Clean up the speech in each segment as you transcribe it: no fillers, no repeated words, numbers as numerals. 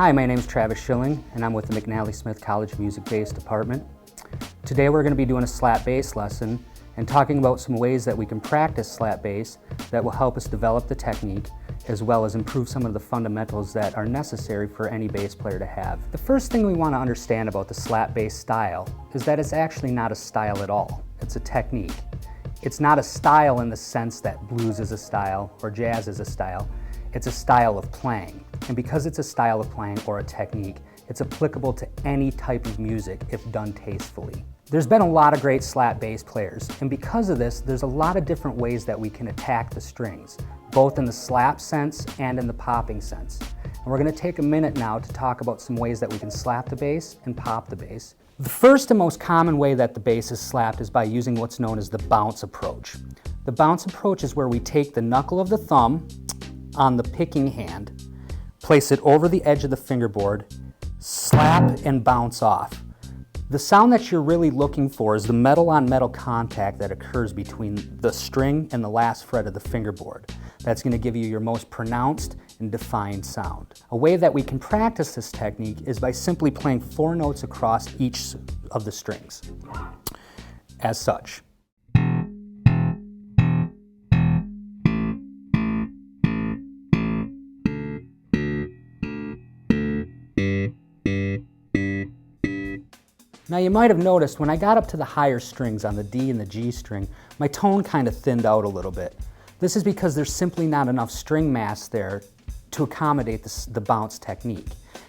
Hi, my name is Travis Schilling, and I'm with the McNally Smith College Music Bass Department. Today we're going to be doing a slap bass lesson and talking about some ways that we can practice slap bass that will help us develop the technique as well as improve some of the fundamentals that are necessary for any bass player to have. The first thing we want to understand about the slap bass style is that it's actually not a style at all. It's a technique. It's not a style in the sense that blues is a style or jazz is a style. It's a style of playing. And because it's a style of playing or a technique, it's applicable to any type of music if done tastefully. There's been a lot of great slap bass players, and because of this, there's a lot of different ways that we can attack the strings, both in the slap sense and in the popping sense. And we're going to take a minute now to talk about some ways that we can slap the bass and pop the bass. The first and most common way that the bass is slapped is by using what's known as the bounce approach. The bounce approach is where we take the knuckle of the thumb on the picking hand, place it over the edge of the fingerboard, slap and bounce off. The sound that you're really looking for is the metal-on-metal contact that occurs between the string and the last fret of the fingerboard. That's going to give you your most pronounced and defined sound. A way that we can practice this technique is by simply playing 4 notes across each of the strings, as such. Now you might have noticed when I got up to the higher strings on the D and the G string, my tone kind of thinned out a little bit. This is because there's simply not enough string mass there to accommodate the bounce technique.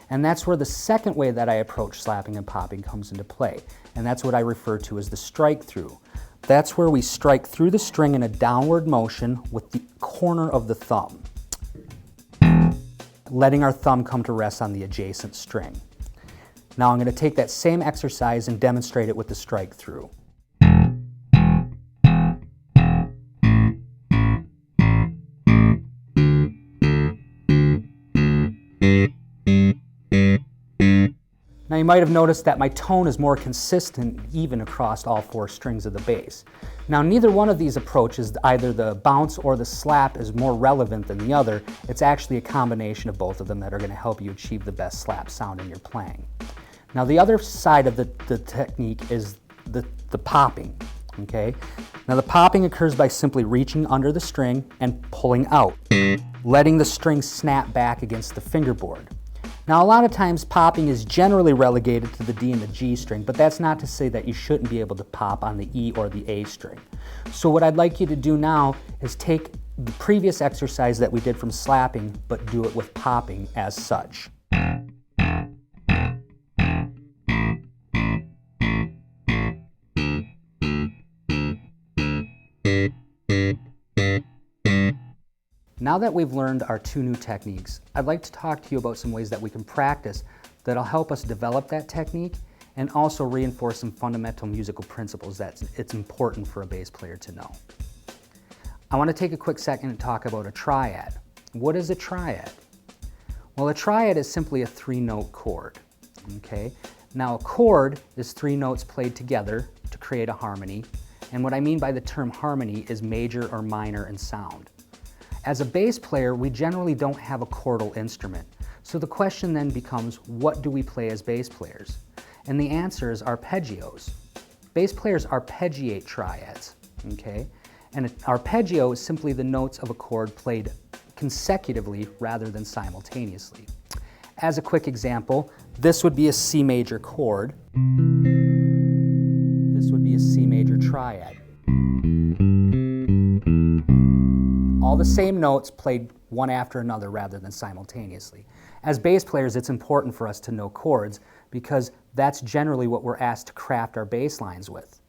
And that's where the second way that I approach slapping and popping comes into play. And that's what I refer to as the strike through. That's where we strike through the string in a downward motion with the corner of the thumb, letting our thumb come to rest on the adjacent string. Now I'm going to take that same exercise and demonstrate it with the strike through. Now you might have noticed that my tone is more consistent even across all 4 strings of the bass. Now neither one of these approaches, either the bounce or the slap, is more relevant than the other. It's actually a combination of both of them that are going to help you achieve the best slap sound in your playing. Now the other side of the technique is the popping, okay? Now the popping occurs by simply reaching under the string and pulling out, letting the string snap back against the fingerboard. Now a lot of times popping is generally relegated to the D and the G string, but that's not to say that you shouldn't be able to pop on the E or the A string. So what I'd like you to do now is take the previous exercise that we did from slapping, but do it with popping as such. Now that we've learned our 2 new techniques, I'd like to talk to you about some ways that we can practice that'll help us develop that technique and also reinforce some fundamental musical principles that it's important for a bass player to know. I want to take a quick second and talk about a triad. What is a triad? Well, a triad is simply a 3-note chord, okay? Now a chord is 3 notes played together to create a harmony, and what I mean by the term harmony is major or minor in sound. As a bass player, we generally don't have a chordal instrument. So the question then becomes, what do we play as bass players? And the answer is arpeggios. Bass players arpeggiate triads, okay? And an arpeggio is simply the notes of a chord played consecutively rather than simultaneously. As a quick example, this would be a C major chord. This would be a C major triad. All the same notes played one after another rather than simultaneously. As bass players, it's important for us to know chords because that's generally what we're asked to craft our bass lines with.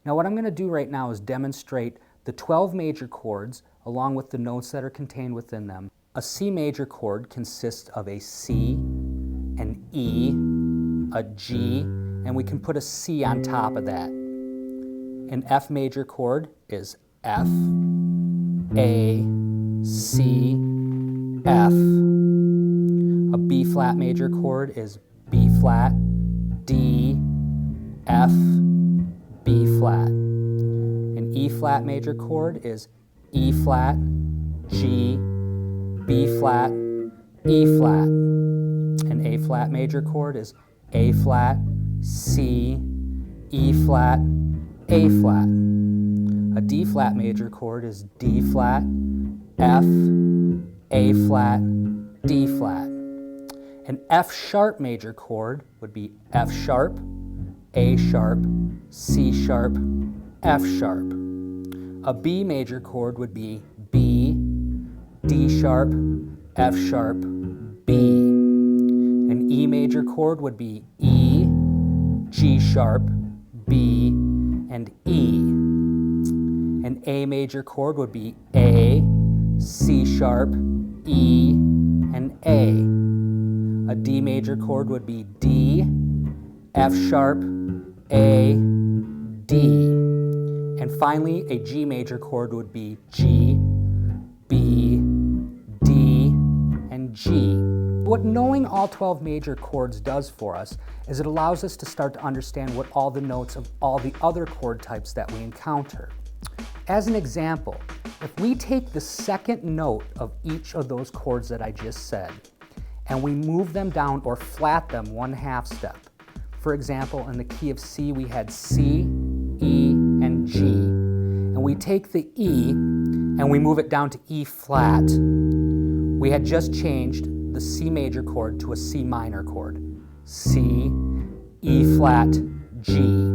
Now what I'm going to do right now is demonstrate the 12 major chords along with the notes that are contained within them. A C major chord consists of a C, an E, a G, and we can put a C on top of that. An F major chord is F, A, C, F. A B flat major chord is B flat, D, F, B flat. An E flat major chord is E flat, G, B flat, E flat. An A flat major chord is A flat, C, E flat, A flat. A D flat major chord is D flat, F, A flat, D flat. An F sharp major chord would be F sharp, A sharp, C sharp, F sharp. A B major chord would be B, D sharp, F sharp, B. An E major chord would be E, G sharp, B, and E. An A major chord would be A, C sharp, E, and A. A D major chord would be D, F sharp, A, D. And finally, a G major chord would be G, B, D, and G. What knowing all 12 major chords does for us is it allows us to start to understand what all the notes of all the other chord types that we encounter. As an example, if we take the second note of each of those chords that I just said, and we move them down or flat them 1/2 step. For example, in the key of C, we had C, E, and G. And we take the E and we move it down to E flat. We had just changed the C major chord to a C minor chord. C, E flat, G.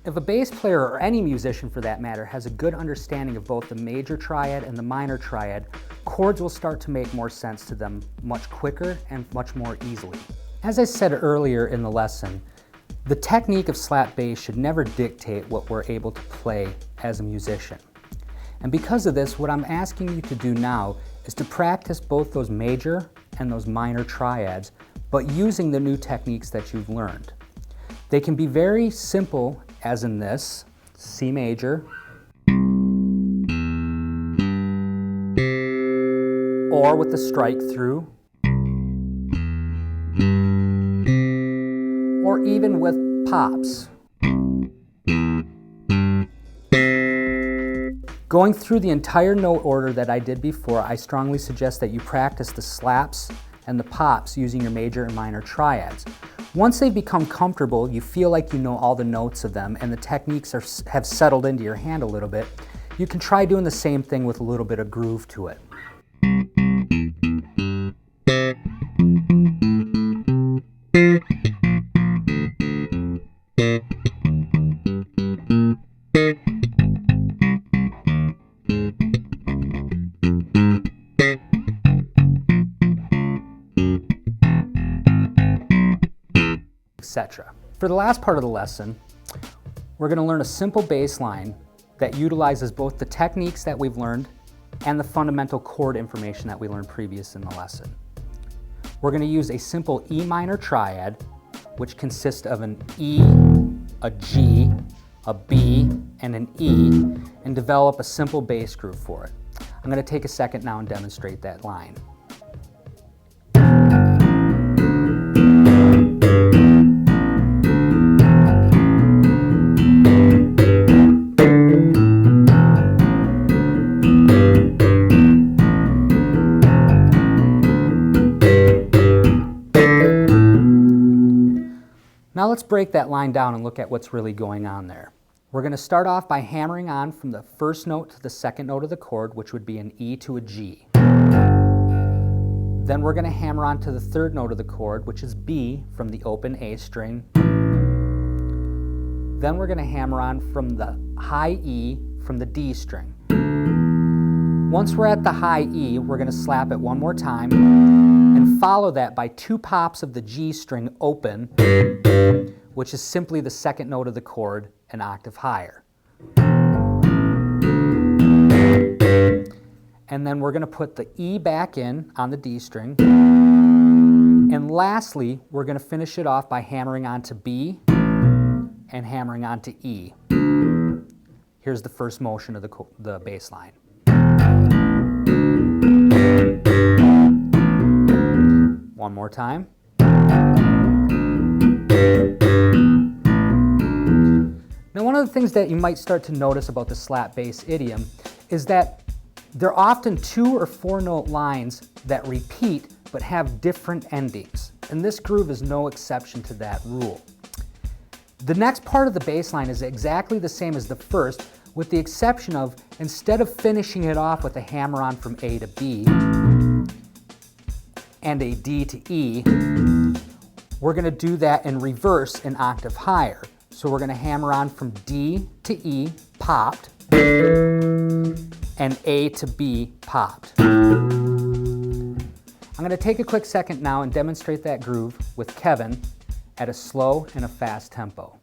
If a bass player, or any musician for that matter, has a good understanding of both the major triad and the minor triad, chords will start to make more sense to them much quicker and much more easily. As I said earlier in the lesson, the technique of slap bass should never dictate what we're able to play as a musician. And because of this, what I'm asking you to do now is to practice both those major and those minor triads, but using the new techniques that you've learned. They can be very simple, as in this, C major, or with the strike through, or even with pops. Going through the entire note order that I did before, I strongly suggest that you practice the slaps and the pops using your major and minor triads. Once they've become comfortable, you feel like you know all the notes of them and the techniques have settled into your hand a little bit, you can try doing the same thing with a little bit of groove to it. Etc. For the last part of the lesson, we're going to learn a simple bass line that utilizes both the techniques that we've learned and the fundamental chord information that we learned previous in the lesson. We're going to use a simple E minor triad, which consists of an E, a G, a B, and an E, and develop a simple bass groove for it. I'm going to take a second now and demonstrate that line. Now let's break that line down and look at what's really going on there. We're going to start off by hammering on from the first note to the second note of the chord, which would be an E to a G. Then we're going to hammer on to the third note of the chord, which is B, from the open A string. Then we're going to hammer on from the high E from the D string. Once we're at the high E, we're going to slap it one more time and follow that by 2 pops of the G string open, which is simply the second note of the chord, an octave higher. And then we're going to put the E back in on the D string. And lastly, we're going to finish it off by hammering onto B and hammering onto E. Here's the first motion of the bass line. One more time. Now, one of the things that you might start to notice about the slap bass idiom is that there are often 2 or 4 note lines that repeat but have different endings, and this groove is no exception to that rule. The next part of the bass line is exactly the same as the first, with the exception of, instead of finishing it off with a hammer-on from A to B and a D to E, we're going to do that in reverse an octave higher. So we're going to hammer on from D to E, popped, and A to B, popped. I'm going to take a quick second now and demonstrate that groove with Kevin at a slow and a fast tempo.